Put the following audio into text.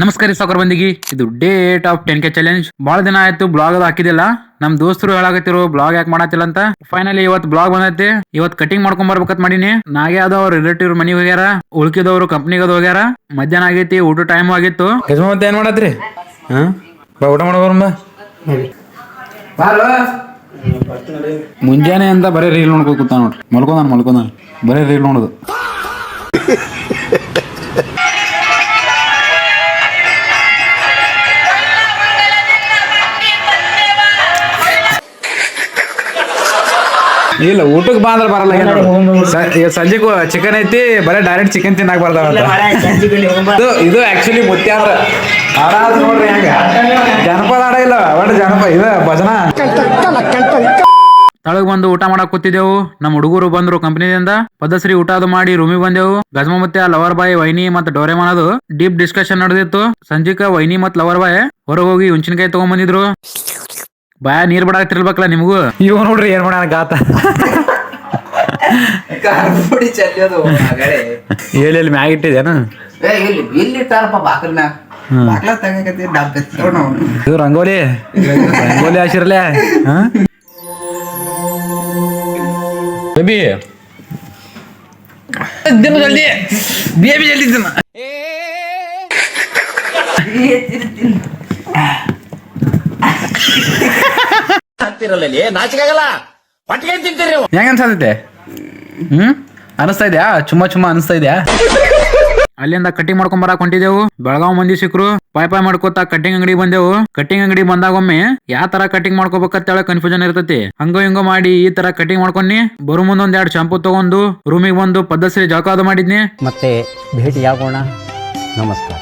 ನಮಸ್ಕಾರ ಸಾಕರ್ ಬಂದಿಗಿ ಇದು date of 10K challenge. ಬಹಳ ದಿನ ಆಯ್ತು ಬ್ಲಾಗ್ ಅದು ಹಾಕಿದಿಲ್ಲ. ನಮ್ ದೋಸ್ತರು ಹೇಳಾಕತ್ತಿರು ಬ್ಲಾಗ್ ಯಾಕೆ ಮಾಡತ್ತಿಲ್ಲ ಅಂತ. ಫೈನಲಿ ಇವತ್ತು ಬ್ಲಾಗ್ ಬಂದೈತಿ. ಇವತ್ತು ಕಟಿಂಗ್ ಮಾಡ್ಕೊಂಡ್ ಬರ್ಬೇಕಂತ ಮಾಡೀನಿ. ನಾಗೆ ಅದ ಅವ್ರ ರಿಲೇಟಿವ್ ಮನಿಗೆ ಹೋಗ್ಯಾರ, ಉಳ್ಕಿದವ್ರು ಕಂಪ್ನಿಗೆ ಅದು ಹೋಗ್ಯಾರ. ಮಧ್ಯಾಹ್ನ ಆಗೈತಿ, ಊಟ ಟೈಮ್ ಆಗಿತ್ತು. ಮತ್ತೆ ಏನ್ ಮಾಡತ್ರಿ? ಬಾ ಊಟ ಮಾಡೋಬಾರ. ಮುಂಜಾನೆ ಅಂತ ಬರೀ ರೀಲ್ ನೋಡ್ಕೊ ಕೂತ ನೋಡ್ರಿ. ಮಲ್ಕೊಂಡ ಬರೀ ರೀಲ್ ನೋಡುದು. ಇಲ್ಲ ಊಟಕ್ಕೆ ಬಾ ಅಂದ್ರೆ ಬರಲ್ಲ. ಸಂಜೆ ಚಿಕನ್ ಐತಿ, ಬರೀ ಡೈರೆಕ್ಟ್ ಚಿಕನ್ ತಿನ್ನಾಕ ಬರ್ತಾವ. ಇದು ಆಕ್ಚುಲಿ ಮುತ್ಯ ಅಂದ್ರ ಆಡ ನೋಡ್ರಿ ಹೆಂಗ ಜನಪದ ಆಡ ಇಲ್ಲ, ಒಟ್ಟು ಜನಪದ ಇದು ಭಜನಾ. ತಳಗ್ ಬಂದು ಊಟ ಮಾಡಕ್ ಕೂತಿದ್ದೆವು. ನಮ್ ಹುಡುಗರು ಬಂದ್ರು ಕಂಪನಿಯಿಂದ. ಪದಶ್ರೀ ಊಟ ಅದು ಮಾಡಿ ರೂಮಿಗೆ ಬಂದೆವು. ಗಜಮ ಮತ್ತೆ ಲವರ್ ಬಾಯ್, ವೈನಿ ಮತ್ತೆ ಡೋರೆಮಾನ್ ಅದು ಡೀಪ್ ಡಿಸ್ಕಷನ್ ನಡೆದಿತ್ತು. ಸಂಜಿಕ ವೈನಿ ಮತ್ ಲವರ್ ಬಾಯ್ ಹೊರಗೆ ಹೋಗಿ ಹುಂಚಿನಕಾಯಿ ತಗೊಂಡ್ ಬಂದಿದ್ರು. ಬಾಯ ನೀರ್ ಬಿಡಾಕತಿರ್ಬೇಕಲ್ಲ ನಿಮಗೂ. ಇವ್ ನೋಡ್ರಿ ಏನ್ ಮಾಡ್ಯಾನ ಗಾತ. ಹೇಳಿ ಮ್ಯಾಗ ಇಟ್ಟಿದೇನ? ಇದು ರಂಗೋಲಿ ಹಾಸಿರ್ಲೆ. ಬೇಬಿ ಜಲ್ದಿ ಬೇಬಿ ಜಲ್ದಿ ತಿನ್ನ. ಹೆಂಗ ಅನ್ಸತೈತೆ? ಅನಿಸ್ತಾ ಇದ್ಯಾ? ಚುಮ್ಮ ಅನಿಸ್ತಾ ಇದ್ಯಾ? ಅಲ್ಲಿಂದ ಕಟಿಂಗ್ ಮಾಡ್ಕೊಂಡ್ ಬರಾಕ್ ಹೊಂಟಿದೆವು. ಬೆಳಗಾವ್ ಮಂದಿ ಸಿಕ್ರು. ಪಾಯ್ ಮಾಡ್ಕೋತಾ ಕಟಿಂಗ್ ಅಂಗಡಿ ಬಂದೆವು. ಕಟಿಂಗ್ ಅಂಗಡಿ ಬಂದಾಗೊಮ್ಮೆ ಯಾವ ತರ ಕಟಿಂಗ್ ಮಾಡ್ಕೋಬೇಕಂತ ಕನ್ಫ್ಯೂಷನ್ ಇರ್ತೈತಿ. ಹಂಗೋ ಮಾಡಿ ಈ ತರ ಕಟಿಂಗ್ ಮಾಡ್ಕೊಂಡಿ. ಬರು ಮುಂದ್ ಒಂದ್ 2 ಶಾಂಪೂ ತಗೊಂಡು ರೂಮಿಗೆ ಬಂದು ಪದ್ಧಶ್ರೀ ಜಳಕ ಅದು ಮಾಡಿದ್ನಿ. ಮತ್ತೆ ಭೇಟಿಯಾಗೋಣ. ನಮಸ್ಕಾರ.